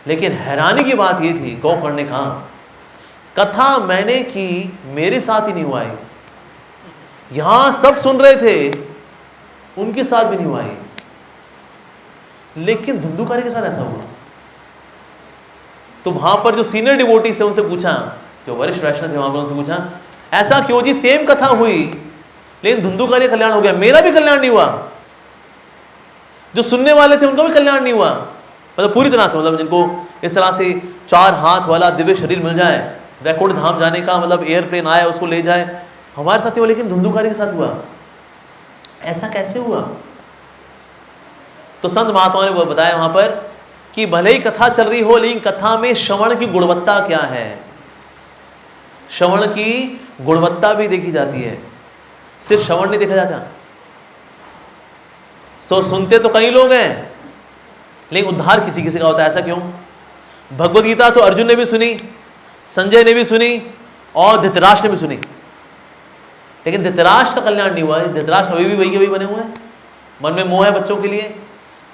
लेकिन हैरानी की बात ये थी, गोकर्ण ने कहा कथा मैंने की, मेरे साथ ही नहीं हुआ है, यहां सब सुन रहे थे, उनके साथ भी नहीं हुआ है, लेकिन धुंधुकारी के साथ ऐसा हुआ। तो वहां पर जो सीनियर डिवोटी से उनसे पूछा, जो वरिष्ठ वैष्णव थे वहां पर उनसे पूछा, ऐसा क्यों जी, सेम कथा हुई लेकिन धुंधुकारी का कल्याण हो गया, मेरा भी कल्याण नहीं हुआ, जो सुनने वाले थे उनका भी कल्याण नहीं हुआ। मतलब पूरी तरह से, मतलब जिनको इस तरह से 4 हाथ वाला दिव्य शरीर मिल जाए, वैकुंठ धाम जाने का मतलब एयरप्लेन आए उसको ले जाए, हमारे साथ नहीं हुआ, लेकिन धुंधुकारी के साथ हुआ। ऐसा कैसे हुआ? तो संत महात्मा ने वो बताया वहां पर कि भले ही कथा चल रही हो, लेकिन कथा में श्रवण की गुणवत्ता क्या है, श्रवण की गुणवत्ता भी देखी जाती है, सिर्फ श्रवण नहीं देखा जाता। तो सुनते तो कई लोग हैं, लेकिन उद्धार किसी किसी का होता है। ऐसा क्यों? भगवद गीता तो अर्जुन ने भी सुनी, संजय ने भी सुनी और धृतराष्ट्र ने भी सुनी, लेकिन धृतराष्ट्र का कल्याण नहीं हुआ। धृतराष्ट्र अभी भी वही के वही बने हुए हैं, मन में मोह है बच्चों के लिए।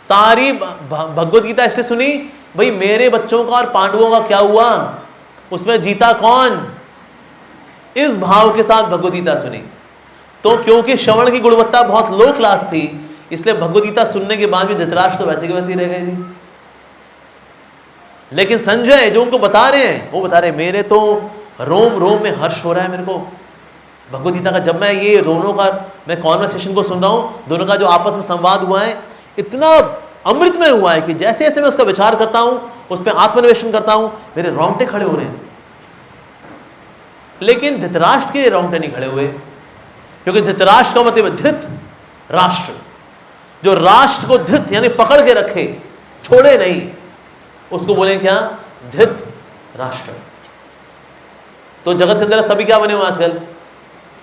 सारी भगवद गीता इसलिए सुनी, भाई मेरे बच्चों का और पांडवों का क्या हुआ, उसमें जीता कौन, इस भाव के साथ भगवद गीता सुनी। तो क्योंकि श्रवण की गुणवत्ता बहुत लो क्लास थी, इसलिए भगवद गीता सुनने के बाद भी धृतराष्ट्र तो वैसे के वैसे ही रह गए जी। लेकिन संजय जो उनको बता रहे हैं, वो बता रहे हैं मेरे तो रोम रोम में हर्ष हो रहा है मेरे को भगवद गीता का। जब मैं ये दोनों का मैं कॉन्वर्सेशन को सुन रहा हूं, दोनों का जो आपस में संवाद हुआ है, इतना अमृतमय हुआ है कि जैसे जैसे मैं उसका विचार करता हूं, उस पर आत्मनिवेशन करता हूं, मेरे रोंगटे खड़े हो रहे हैं। लेकिन धृतराष्ट्र के रोंगटे नहीं खड़े हुए, क्योंकि धृतराष्ट्र का मतलब धृत राष्ट्र, जो राष्ट्र को धृत यानी पकड़ के रखे, छोड़े नहीं, उसको बोले क्या, धृत राष्ट्र। तो जगत के अंदर सभी क्या बने हुए आजकल,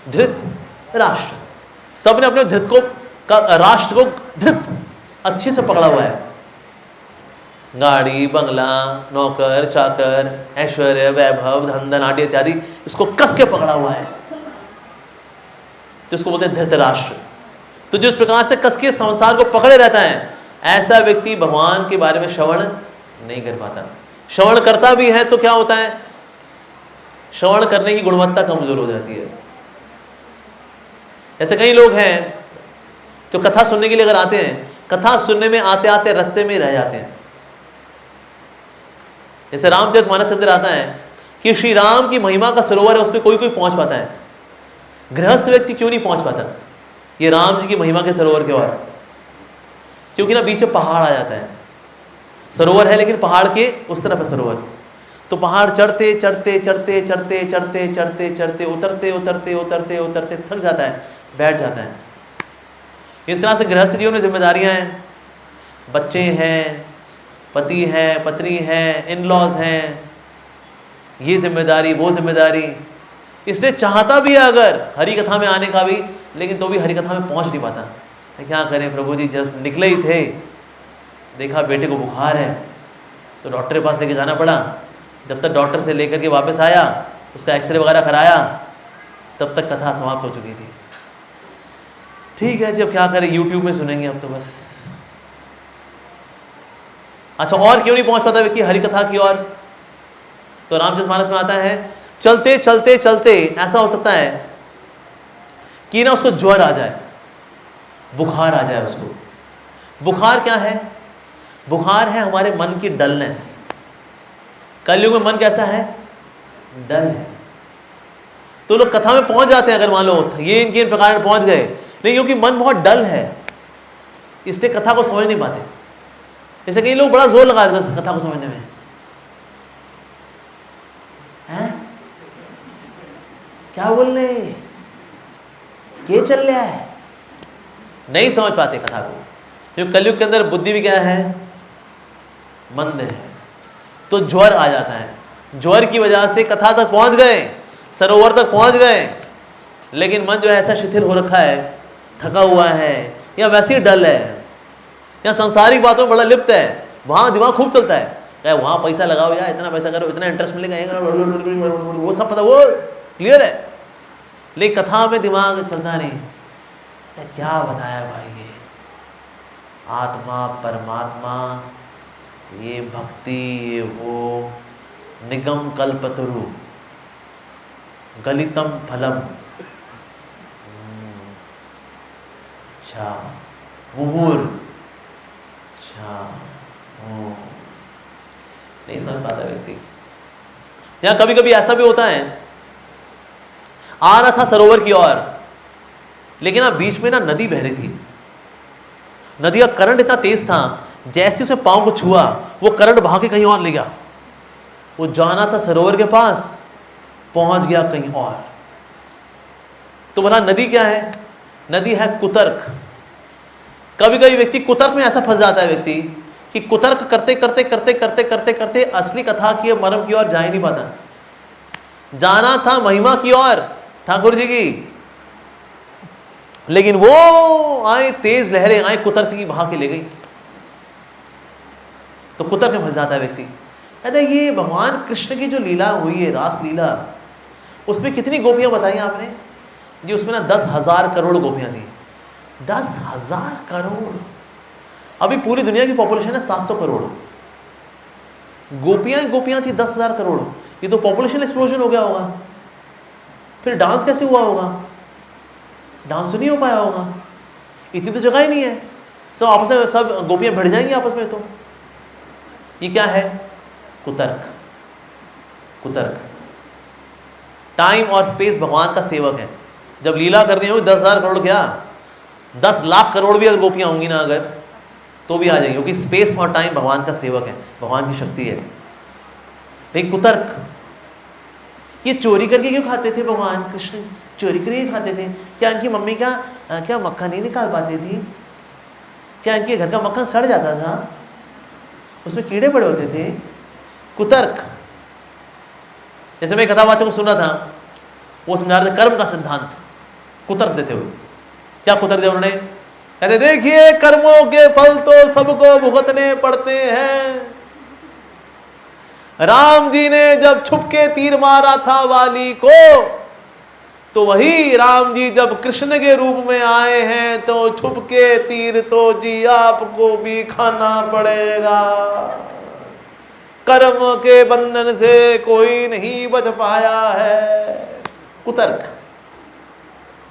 धृत राष्ट्र। सबने अपने धृत को राष्ट्र को धृत अच्छे से पकड़ा हुआ है। गाड़ी, बंगला, नौकर चाकर, ऐश्वर्य, वैभव, धन धनाढ़ इत्यादि, इसको कस के पकड़ा हुआ है, तो इसको बोलते हैं धृतराष्ट्र। तो जिस प्रकार से कस के संसार को पकड़े रहता है, ऐसा व्यक्ति भगवान के बारे में श्रवण नहीं कर पाता। श्रवण करता भी है तो क्या होता है, श्रवण करने की गुणवत्ता कमजोर हो जाती है। ऐसे कई लोग हैं जो कथा सुनने के लिए अगर आते हैं, कथा सुनने में आते आते रास्ते में रह जाते हैं। जैसे रामचरितमानस के अंदर आता है कि श्री राम की महिमा का सरोवर है, उस पर कोई कोई पहुंच पाता है, गृहस्थ व्यक्ति क्यों नहीं पहुंच पाता ये राम जी की महिमा के सरोवर के ओर? क्योंकि ना बीच में पहाड़ आ जाता है, सरोवर है लेकिन पहाड़ के उस तरफ है सरोवर, तो पहाड़ चढ़ते चढ़ते चढ़ते चढ़ते चढ़ते चढ़ते चढ़ते उतरते उतरते उतरते उतरते थक जाता है, बैठ जाता है। इस तरह से गृहस्थ जीवन में जिम्मेदारियां हैं, बच्चे हैं, पति है, पत्नी है, इन लॉज हैं, ये जिम्मेदारी वो जिम्मेदारी, इसलिए चाहता भी है अगर हरि कथा में आने का भी, लेकिन तो भी हरि कथा में पहुंच नहीं पाता। क्या करें प्रभु जी, जब निकले ही थे देखा बेटे को बुखार है तो डॉक्टर के पास लेके जाना पड़ा। जब तक डॉक्टर से लेकर के वापस आया, उसका एक्सरे वगैरह कराया, तब तक कथा समाप्त हो चुकी थी। ठीक है जी, अब क्या करें, यूट्यूब में सुनेंगे अब तो बस। अच्छा, और क्यों नहीं पहुंच पाता व्यक्ति हरि कथा की ओर? तो रामचरितमानस में आता है चलते चलते चलते ऐसा हो सकता है कि ना उसको ज्वर आ जाए, बुखार आ जाए उसको। बुखार क्या है? बुखार है हमारे मन की डलनेस। कलयुग में मन कैसा है? डल है। तो लोग कथा में पहुंच जाते हैं, अगर मान लो ये इनके इन प्रकार में पहुंच गए, नहीं क्योंकि मन बहुत डल है, इसलिए कथा को समझ नहीं पाते। जैसे कई लोग बड़ा जोर लगा रहे थे कथा को समझने में, हैं क्या बोल रहे, क्या चल रहा है, नहीं समझ पाते कथा को। क्योंकि कलयुग के अंदर बुद्धि भी क्या है? मंद है, तो ज्वर आ जाता है। ज्वर की वजह से कथा तक पहुंच गए, सरोवर तक पहुंच गए, लेकिन मन जो है ऐसा शिथिल हो रखा है, थका हुआ है, या वैसे ही डल है, या संसारिक बातों में बड़ा लिप्त है, वहां दिमाग खूब चलता है, वहां पैसा लगाओ यार, इतना पैसा करो, इतना इंटरेस्ट मिलेगा, वो सब पता, वो क्लियर है, लेकिन कथा में दिमाग चलता नहीं। क्या बताया भाई, ये आत्मा परमात्मा ये भक्ति, ये वो, निगम कल्पतरु गलितम फलम, अच्छा मुहुर, अच्छा नहीं समझ पाता व्यक्ति। यहाँ कभी कभी ऐसा भी होता है, आ रहा था सरोवर की ओर, लेकिन अब बीच में ना नदी बह रही थी। नदी का करंट इतना तेज था, जैसे उसे पांव को छुआ वो करंट बहा के कहीं और ले गया। वो जाना था सरोवर के पास, पहुंच गया कहीं और। तो बोला नदी क्या है? नदी है कुतर्क। कभी कभी व्यक्ति कुतर्क में ऐसा फंस जाता है व्यक्ति कि कुतर्क करते करते करते करते करते करते असली कथा की मर्म की ओर जा ही नहीं पाता। जाना था महिमा की ओर ठाकुर जी की, लेकिन वो आए तेज लहरें, आए कुतर्क की बहा के ले गई। तो कुतर्क में फंस जाता है व्यक्ति। कहते हैं ये भगवान कृष्ण की जो लीला हुई है, रास लीला, उसमें कितनी गोपियां बताई आपने जी? उसमें ना 10,000 करोड़ गोपियां थी। 10,000 करोड़। अभी पूरी दुनिया की पॉपुलेशन है 700 करोड़। गोपियां गोपियां थी 10,000 करोड़। ये तो पॉपुलेशन एक्सप्लोजन हो गया होगा। फिर डांस कैसे हुआ होगा? डांस तो नहीं हो पाया होगा, इतनी तो जगह ही नहीं है। सब आपस में, सब गोपियां भिड़ जाएंगी आपस में। तो ये क्या है? कुतर्क। कुतर्क। टाइम और स्पेस भगवान का सेवक है। जब लीला करनी होगी 10,000 करोड़ क्या, 10 लाख करोड़ भी अगर गोपियां होंगी ना अगर, तो भी आ जाएंगी, क्योंकि स्पेस और टाइम भगवान का सेवक है, भगवान की शक्ति है। लेकिन कुतर्क, ये चोरी करके क्यों खाते थे? भगवान कृष्ण चोरी करके खाते थे क्या? इनकी मम्मी क्या मक्खन नहीं निकाल पाती थी क्या? इनके घर का मक्खन सड़ जाता था, उसमें कीड़े पड़े होते थे। कुतर्क। जैसे मैं कथावाचक को सुना था, वो समझा रहे थे कर्म का सिद्धांत, कुतर्क देते हुए। क्या कुतर्क दिया उन्होंने? कहते देखिए कर्मों के फल तो सबको भुगतने पड़ते हैं। राम जी ने जब छुप के तीर मारा था वाली को, तो वही राम जी जब कृष्ण के रूप में आए हैं, तो छुप के तीर तो जी आपको भी खाना पड़ेगा। कर्म के बंधन से कोई नहीं बच पाया है। कुतर्क।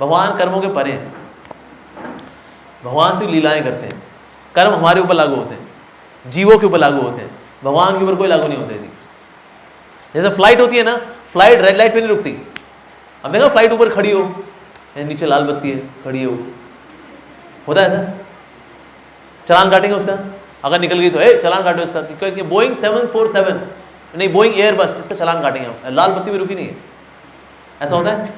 भगवान कर्मों के परे हैं, भगवान से लीलाएं करते हैं। कर्म हमारे ऊपर लागू होते हैं, जीवों के ऊपर लागू होते हैं, भगवान के ऊपर कोई लागू नहीं होते जी। जैसे फ्लाइट होती है ना, फ्लाइट रेड लाइट पे नहीं रुकती। अब देखा फ्लाइट ऊपर खड़ी हो, नीचे लाल बत्ती है, खड़ी हो, होता है ऐसा? चालान काटेंगे उसका, अगर निकल गई तो चालान काटो इसका, क्योंकि बोइंग 747 नहीं, बोइंग एयरबस, इसका चालान काटेंगे, लाल बत्ती भी रुकी नहीं है। ऐसा होता है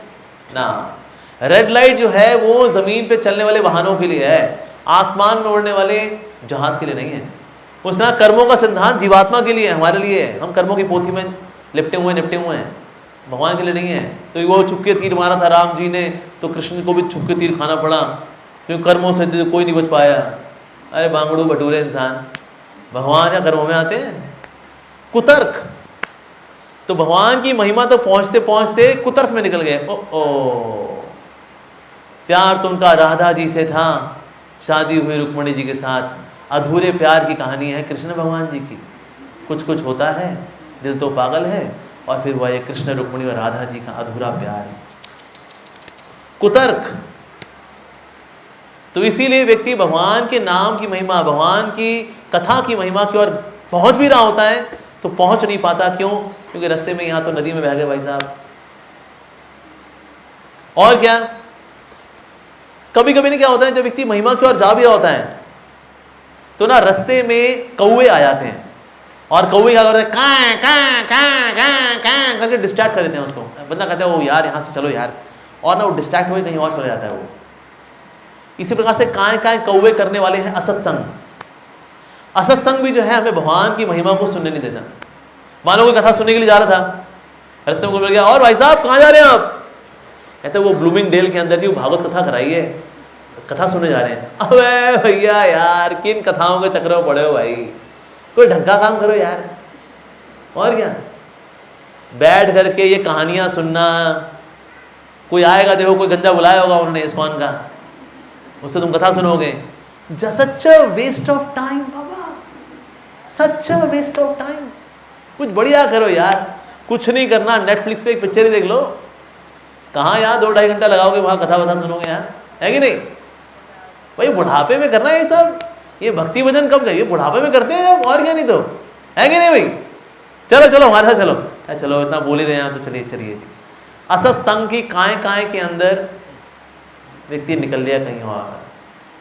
ना? रेड लाइट जो है वो जमीन पे चलने वाले वाहनों के लिए है, आसमान में उड़ने वाले जहाज के लिए नहीं है। उसने कर्मों का सिद्धांत जीवात्मा के लिए है, हमारे लिए है। हम कर्मों की पोथी में निपटे हुए हैं, भगवान के लिए नहीं है। तो वो छुपके तीर मारा था राम जी ने, तो कृष्ण को भी छुपके तीर खाना पड़ा, क्योंकि कर्मों से तो कोई नहीं बच पाया। अरे बांगड़ू भटूरे इंसान, भगवान या कर्मों में आते हैं? कुतर्क। तो भगवान की महिमा तो पहुंचते पहुंचते कुतर्क में निकल गए। ओ प्यार तो उनका राधा जी से था, शादी हुई रुक्मणी जी के साथ, अधूरे प्यार की कहानी है कृष्ण भगवान जी की। कुछ कुछ होता है, दिल तो पागल है, और फिर वह कृष्ण रुक्मणी और राधा जी का अधूरा प्यार है। कुतर्क। तो इसीलिए व्यक्ति भगवान के नाम की महिमा, भगवान की कथा की महिमा की ओर पहुंच भी रहा होता है, तो पहुंच नहीं पाता। क्यों? क्योंकि रास्ते में यहां तो नदी में बह गए भाई साहब। और क्या, कभी कभी नहीं क्या होता है, जब व्यक्ति महिमा की ओर जा भी रहा होता है, तो ना रास्ते में कौवे आ जाते हैं, और कौवे क्या करते हैं, कां कां कां कां कां करके डिस्ट्रैक्ट कर देते हैं उसको। बंदा कहता है वो यार यहाँ से चलो यार, और ना वो डिस्ट्रैक्ट हो कहीं और चला जाता है वो। इसी प्रकार से कां कां कौवे करने वाले हैं असत्संग। असत्संग भी जो है हमें भगवान की महिमा को सुनने नहीं देता। मानो कोई कथा सुनने के लिए जा रहा था, रास्ते में मिल गया, और भाई साहब कहाँ जा रहे हैं आप? कहते वो ब्लूमिंग डेल के अंदर जी वो भागवत कथा कराई है, कथा सुनने जा रहे हैं। अबे भैया यार, किन कथाओं के चक्कर में पड़े हो भाई, कोई ढंग का काम करो यार। और क्या, बैठ करके ये कहानियां सुनना, कोई आएगा देखो, कोई गंजा बुलाया होगा उन्होंने इस्कॉन का, उससे तुम कथा सुनोगे, such a waste of time बाबा, such a waste of time. कुछ बढ़िया करो यार, कुछ नहीं करना, नेटफ्लिक्स पे एक पिक्चर ही देख लो। कहाँ यार 2-2.5 घंटा लगाओगे वहां कथा वथा सुनोगे यार, है कि नहीं भाई? बुढ़ापे में करना ये सब, ये भक्ति भजन कब गए, बुढ़ापे में करते हैं जब, और क्या, नहीं तो है कि नहीं भाई? चलो चलो हमारे साथ चलो, चलो इतना बोल ही रहे हैं तो चलिए चलिए जी। असत्संग की काय के अंदर व्यक्ति निकल लिया कहीं और,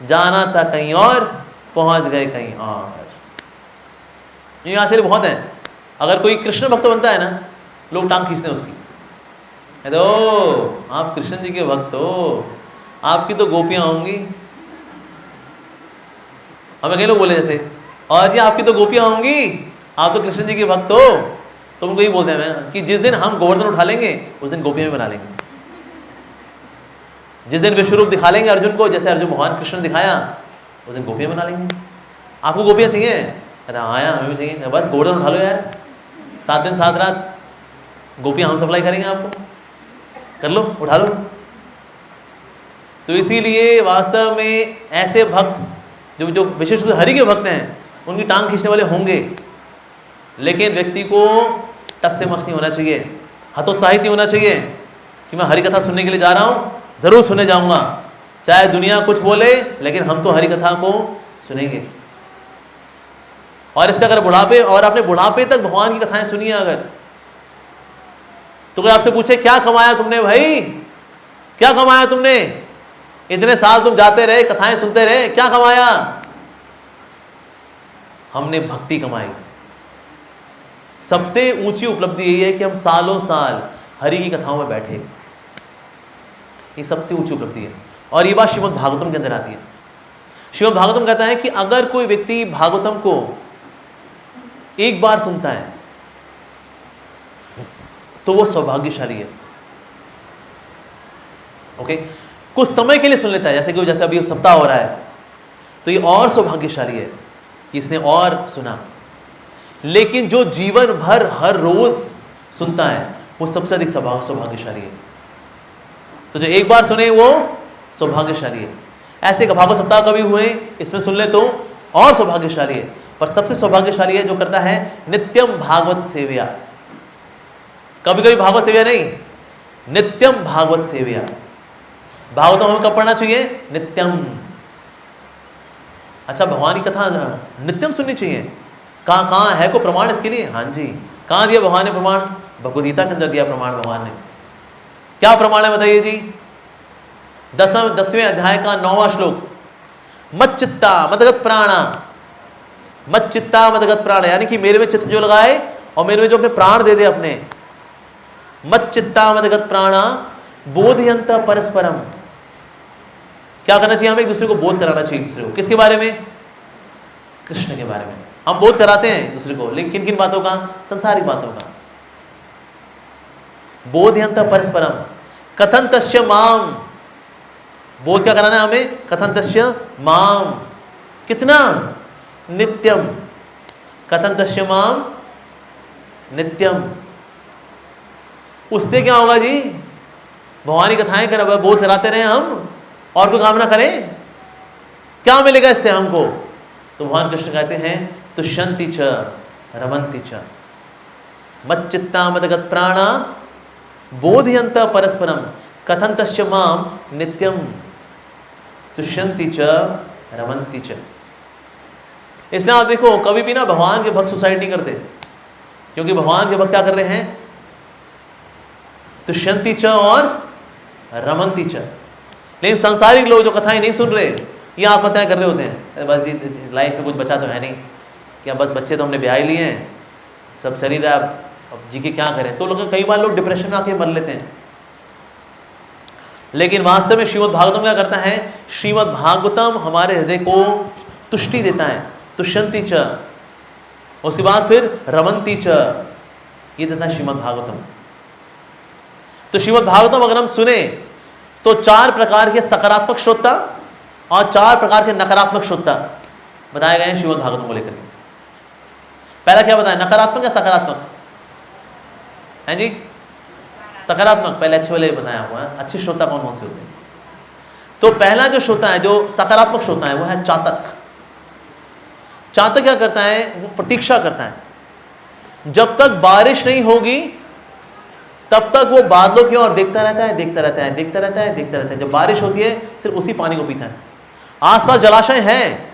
जाना था कहीं और, पहुंच गए कहीं और। ये आश्चर्य बहुत है। अगर कोई कृष्ण भक्त बनता है ना, लोग टांग खींचते हैं उसकी, तो आप कृष्ण जी के भक्त हो, आपकी तो गोपियां होंगी। हमें कई लोग बोले जैसे, और जी आपकी तो गोपियां होंगी, आप तो कृष्ण जी के भक्त हो। तो उनको यही बोलते हैं कि जिस दिन हम गोवर्धन उठा लेंगे उस दिन गोपियां भी बना लेंगे। जिस दिन विश्वरूप दिखा लेंगे अर्जुन को, जैसे अर्जुन भगवान कृष्ण ने दिखाया, उस दिन गोपियां बना लेंगे। आपको गोपियां चाहिए? अरे हाँ यार हमें भी चाहिए। बस गोवर्धन उठा लो यार, 7 दिन 7 रात गोपियां हम सप्लाई करेंगे आपको, कर लो, उठा लो। तो इसीलिए वास्तव में ऐसे भक्त जो विशेष रूप से हरि के भक्त हैं, उनकी टांग खींचने वाले होंगे, लेकिन व्यक्ति को टस से मस नहीं होना चाहिए, हतोत्साहित नहीं होना चाहिए कि मैं हरि कथा सुनने के लिए जा रहा हूँ, जरूर सुनने जाऊंगा, चाहे दुनिया कुछ बोले, लेकिन हम तो हरि कथा को सुनेंगे। और इससे अगर बुढ़ापे, और अपने बुढ़ापे तक भगवान की कथाएं सुनिए अगर, तो कोई आपसे पूछे क्या कमाया तुमने भाई, क्या कमाया तुमने, इतने साल तुम जाते रहे, कथाएं सुनते रहे, क्या कमाया? हमने भक्ति कमाई। सबसे ऊंची उपलब्धि यही है कि हम सालों साल हरि की कथाओं में बैठे, ये सबसे ऊंची उपलब्धि है। और ये बात श्रीमद् भागवतम के अंदर आती है। श्रीमद् भागवतम कहता है कि अगर कोई व्यक्ति भागवतम को एक बार सुनता है तो वो सौभाग्यशाली है। ओके, कुछ समय के लिए सुन लेता है, जैसे अभी सप्ताह हो रहा है, तो ये और सौभाग्यशाली है कि इसने और सुना। लेकिन जो जीवन भर हर रोज सुनता है वो सबसे अधिक सौभाग्यशाली है। तो जो एक बार सुने वो सौभाग्यशाली है। ऐसे भागवत सप्ताह कभी हुए, इसमें सुन ले तो और सौभाग्यशाली है। पर सबसे सौभाग्यशाली है जो करता है नित्यम भागवत सेव्या। कभी कभी भागवत सेव्या नहीं, नित्यम भागवत सेव्या। भागवतम हमें कब पढ़ना चाहिए? नित्यम। अच्छा, भगवान की कथा नित्यम सुननी चाहिए। कहाँ है को प्रमाण इसके लिए? हाँ जी, कहाँ दिया भगवान ने प्रमाण? भगवद गीता के अंदर दिया प्रमाण भगवान ने। क्या प्रमाण है बताइए जी? 10वें अध्याय का 9वां श्लोक, मच्चित्ता मदगत प्राणा, मच्चित्ता मदगत प्राण, यानी कि मेरे में चित्त जो लगाए और मेरे में जो अपने प्राण दे दे अपने, मच्चित्ता मदगत प्राणा बोधयंत परस्परम। क्या करना चाहिए? हमें एक दूसरे को बोध कराना चाहिए दूसरे को। किसके बारे में? कृष्ण के बारे में। हम बोध कराते हैं एक दूसरे को, लेकिन किन किन बातों का? संसारिक बातों का। बोधयंत परस्परम कथन तस्य माम, बोध क्या कराना है हमें? कथन तस्य माम, कितना? नित्यम। कथन तस्य माम नित्यम। उससे क्या होगा जी? भगवान की कथाएं कर बोध कराते रहे हम और कोई काम ना करें, क्या मिलेगा इससे हमको? तो भगवान कृष्ण कहते हैं तुष्यन्ति च रमन्ति च मच्चित्ता मदगत प्राणा बोधयन्त परस्परम कथन तस्य माम नित्यम तुष्यन्ति च रमन्ति च। इसलिए आप देखो, कभी भी ना भगवान के भक्त सुसाइड नहीं करते, क्योंकि भगवान के भक्त क्या कर रहे हैं? तुष्यन्ति च और रमन्ति च। लेकिन संसारिक लोग जो कथाएं नहीं सुन रहे, ये आत्महत्याएं कर रहे होते हैं। बस जी लाइफ में कुछ बचा तो है नहीं, क्या बस बच्चे तो हमने ब्याह ही लिए हैं, सब चल ही रहा है, अब जी के क्या करें। तो लोग, कई बार लोग डिप्रेशन में आके मर लेते हैं। लेकिन वास्तव में श्रीमद् भागवतम क्या करता है? श्रीमद् भागवतम हमारे हृदय को तुष्टि देता है, तुष्यन्ति च, उसके बाद फिर रमन्ति च, ये देता है श्रीमद् भागवतम। तो श्रीमद् भागवतम अगर हम सुने तो 4 प्रकार के सकारात्मक श्रोता और 4 प्रकार के नकारात्मक श्रोता बताए गए हैं श्रीमद् भागवतम को लेकर। पहला क्या बताया? नकारात्मक या सकारात्मक? हैं जी? सकारात्मक। पहले अच्छे वाले बताया हुआ है। अच्छे श्रोता कौन कौन से होते हैं? तो पहला जो श्रोता है, जो सकारात्मक श्रोता है, वो है चातक। चातक क्या करता है, वो प्रतीक्षा करता है। जब तक बारिश नहीं होगी तब तक वो बादलों की ओर देखता रहता है, देखता रहता है, देखता रहता है, देखता रहता है। जब बारिश होती है सिर्फ उसी पानी को पीता है। आसपास जलाशय हैं,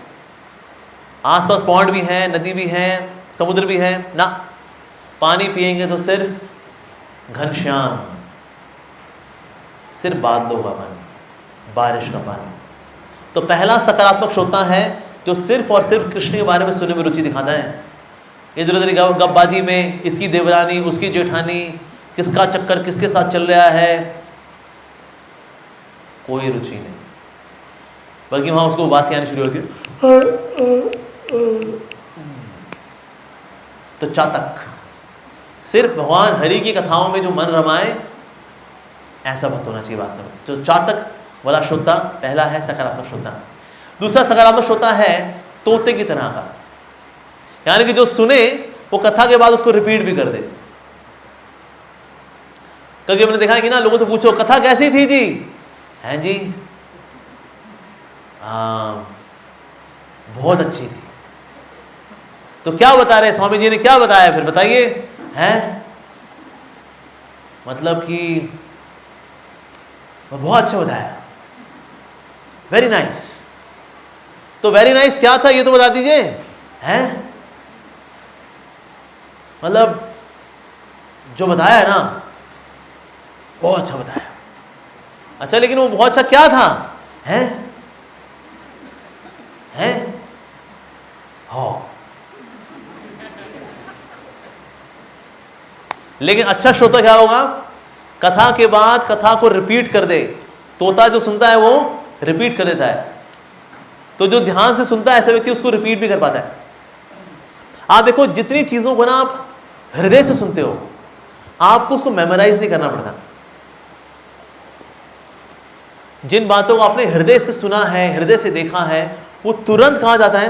आसपास पॉन्ड भी हैं, नदी भी है, समुद्र भी है ना, पानी पिएंगे तो सिर्फ घनश्याम, सिर्फ बादलों का पानी, बारिश का पानी। तो पहला सकारात्मक श्रोता है जो सिर्फ और सिर्फ कृष्ण के बारे में सुनने में रुचि दिखाता है। इधर उधर गपबाजी में, इसकी देवरानी, उसकी जेठानी, किसका चक्कर किसके साथ चल रहा है, कोई रुचि नहीं, बल्कि वहां उसको उबासी आनी शुरू होती है। तो चातक सिर्फ भगवान हरि की कथाओं में जो मन रमाए, ऐसा भक्त होना चाहिए वास्तव में। जो चातक वाला श्रोता पहला है सकारात्मक श्रोता। दूसरा सकारात्मक श्रोता है तोते की तरह का, यानी कि जो सुने वो कथा के बाद उसको रिपीट भी कर दे। कभी हमने देखा है कि ना, लोगों से पूछो कथा कैसी थी जी, हैं जी बहुत अच्छी थी। तो क्या बता रहे स्वामी जी ने, क्या बताया फिर बताइए, हैं मतलब कि बहुत अच्छा बताया, वेरी नाइस। तो वेरी नाइस क्या था ये तो बता दीजिए, हैं मतलब जो बताया है ना बहुत अच्छा बताया। अच्छा लेकिन वो बहुत अच्छा क्या था, हैं हाँ। लेकिन अच्छा श्रोता क्या होगा, कथा के बाद कथा को रिपीट कर दे। तोता जो सुनता है वो रिपीट कर देता है, तो जो ध्यान से सुनता है ऐसा व्यक्ति उसको रिपीट भी कर पाता है। आप देखो जितनी चीजों को ना आप हृदय से सुनते हो, आपको उसको मेमोराइज नहीं करना पड़ता। जिन बातों को आपने हृदय से सुना है, हृदय से देखा है, वो तुरंत कहाँ जाता है,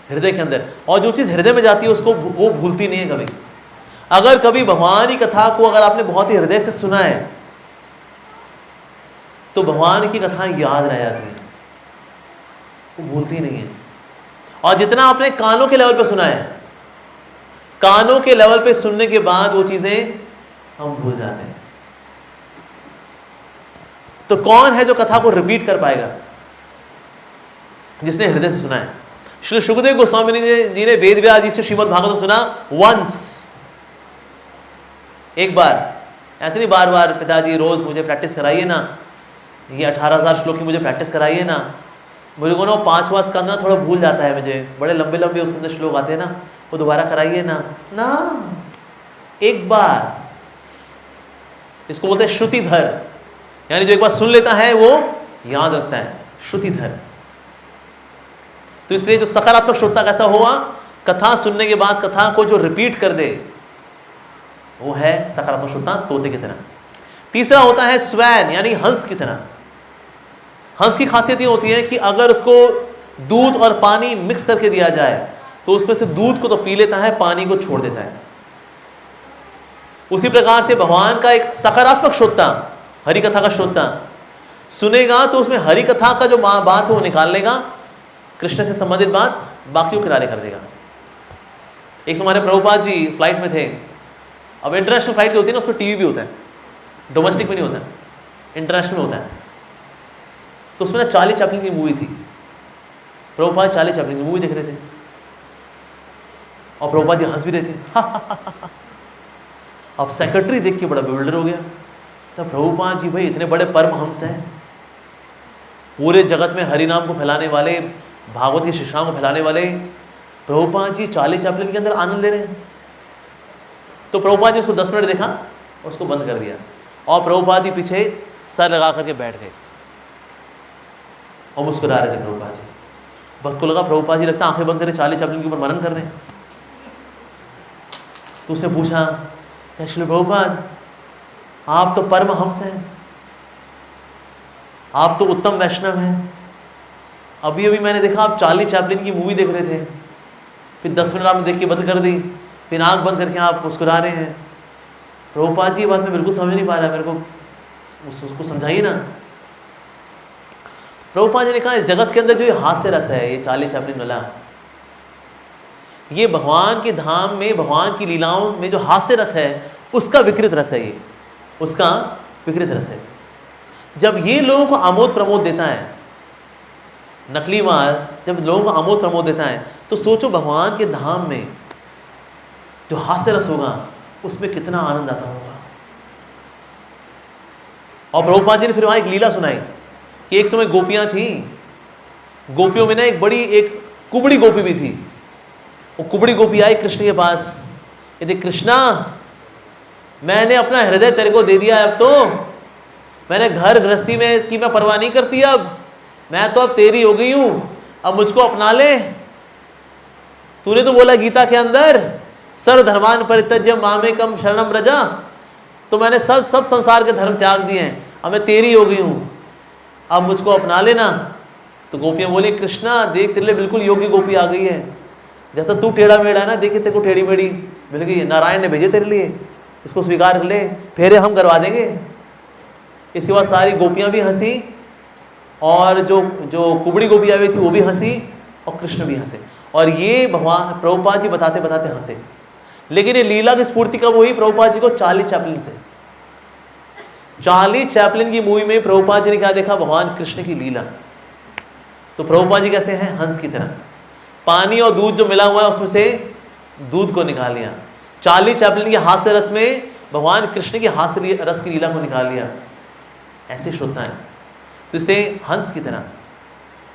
हृदय के अंदर। और जो चीज हृदय में जाती है उसको वो भूलती नहीं है कभी। अगर कभी भगवान की कथा को अगर आपने बहुत ही हृदय से सुना है तो भगवान की कथा याद रह जाती है, वो भूलती नहीं है। और जितना आपने कानों के लेवल पे सुना है, कानों के लेवल पे सुनने के बाद वो चीजें हम भूल जाते हैं। तो कौन है जो कथा को रिपीट कर पाएगा, जिसने हृदय से सुना है। श्री सुखदेव गोस्वामी जी ने वेद व्यास जी से श्रीमद् भागवतम सुना वंस, एक बार, ऐसे नहीं बार बार। पिताजी रोज मुझे प्रैक्टिस कराइए ना, ये 18,000 श्लोक की मुझे प्रैक्टिस कराइए ना। मुझे को ना 5वां स्कंद ना थोड़ा भूल जाता है, मुझे बड़े लंबे लंबे उसके अंदर श्लोक आते हैं ना, वो दोबारा कराइए ना। ना, एक बार। इसको बोलते हैं श्रुतिधर, यानी जो एक बार सुन लेता है वो याद रखता है, श्रुतिधर। तो इसलिए जो सकारात्मक श्रोता कैसा हुआ, कथा सुनने के बाद कथा को जो रिपीट कर दे, वो है सकारात्मक श्रोता, तोते की तरह। तीसरा होता है स्वैन, यानी हंस की तरह। हंस की खासियत ये होती है कि अगर उसको दूध और पानी मिक्स करके दिया जाए तो उसमें से दूध को तो पी लेता है, पानी को छोड़ देता है। उसी प्रकार से भगवान का एक सकारात्मक श्रोता, हरि कथा का श्रोता सुनेगा तो उसमें हरि कथा का जो बात है वो निकाल लेगा, कृष्ण से संबंधित बात बाकी को किनारे कर देगा। एक हमारे प्रभुपाद जी फ्लाइट में थे। अब इंटरनेशनल फ्लाइट जो होती है ना उसमें टीवी भी होता है, डोमेस्टिक में नहीं होता है, इंटरनेशनल में होता है। तो उसमें ना चार्ली चैपलिन की मूवी थी। प्रभुपाद चार्ली चैपलिन की मूवी देख रहे थे और प्रभुपाद जी हंस भी रहे थे। अब सेक्रेटरी देख के बड़ा bewilder हो गया। तो प्रभुपाद जी भाई इतने बड़े परमहंस हैं, पूरे जगत में हरि नाम को फैलाने वाले, भागवत की शिक्षाओं को फैलाने वाले, प्रभुपाद जी चार्ली चैपलिन के अंदर आनंद ले रहे हैं। तो प्रभुपाद जी उसको 10 मिनट देखा और उसको बंद कर दिया और प्रभुपाद जी पीछे सर लगा करके बैठ गए और मुस्कुरा रहे थे प्रभुपाद जी। भक्त को लगा प्रभुपाद जी लगता आंखें बंद करे चार्ली चैपलिन के ऊपर मनन कर रहे हैं। तो उसने पूछा, श्री प्रभुपाद आप तो परमहंस हैं, आप तो उत्तम वैष्णव हैं, अभी अभी मैंने देखा आप चार्ली चैपलिन की मूवी देख रहे थे, फिर 10 मिनट आपने देख के बंद कर दी, फिर आंख बंद करके आप मुस्कुरा रहे हैं। प्रभुपाद जी ये बात मैं बिल्कुल समझ नहीं पा रहा, मेरे को उसको समझाइए ना। प्रभुपाद जी ने कहा इस जगत के अंदर जो ये हास्य रस है, ये चार्ली चैपलिन वाला, ये भगवान के धाम में, भगवान की लीलाओं में जो हास्य रस है उसका विकृत रस है, ये उसका विकृत रस है। जब ये लोगों को आमोद प्रमोद देता है, नकली माल जब लोगों को आमोद प्रमोद देता है, तो सोचो भगवान के धाम में जो हास्य रस होगा उसमें कितना आनंद आता होगा। और प्रभुपाद जी ने फिर वहां एक लीला सुनाई कि एक समय गोपियां थी, गोपियों में ना एक कुबड़ी गोपी भी थी। वो कुबड़ी गोपी आई कृष्ण के पास, ये देख कृष्णा, मैंने अपना हृदय तेरे को दे दिया है, अब तो मैंने घर गृहस्थी में की मैं परवाह नहीं करती, अब मैं तो अब तेरी हो गई हूं, अब मुझको अपना ले। तूने तो बोला गीता के अंदर सर्वधर्मान परित्यज्य मामेकम शरणम व्रज, तो मैंने सब संसार के धर्म त्याग दिए हैं, अब मैं तेरी हो गई हूं, अब मुझको अपना लेना। तो गोपियां बोली कृष्णा देख तेरे लिए बिल्कुल योग्य गोपी आ गई है, जैसा तू टेढ़ा मेढ़ा है ना, देखिए तेरे को टेढ़ी मेढ़ी मिल गई है, नारायण ने भेजे तेरे लिए, इसको स्वीकार कर ले, फेरे हम करवा देंगे। इसके बाद सारी गोपियां भी हंसी और जो कुबड़ी गोपी आई हुई थी वो भी हंसी और कृष्ण भी हंसे। और ये भगवान प्रभुपाद जी बताते बताते हंसे। लेकिन ये लीला की स्फूर्ति कब हुई? प्रभुपाद जी को चार्ली चैपलिन से। चार्ली चैपलिन की मूवी में प्रभुपाद जी ने क्या देखा? भगवान कृष्ण की लीला। तो प्रभुपाद जी कैसे हैं? हंस की तरह। पानी और दूध जो मिला हुआ है उसमें से दूध को निकाल लिया। चार्ली चैपलिन के हास्य रस में भगवान कृष्ण की हास्य रस की लीला को निकाल लिया। ऐसे श्रोता है तो इसे हंस की तरह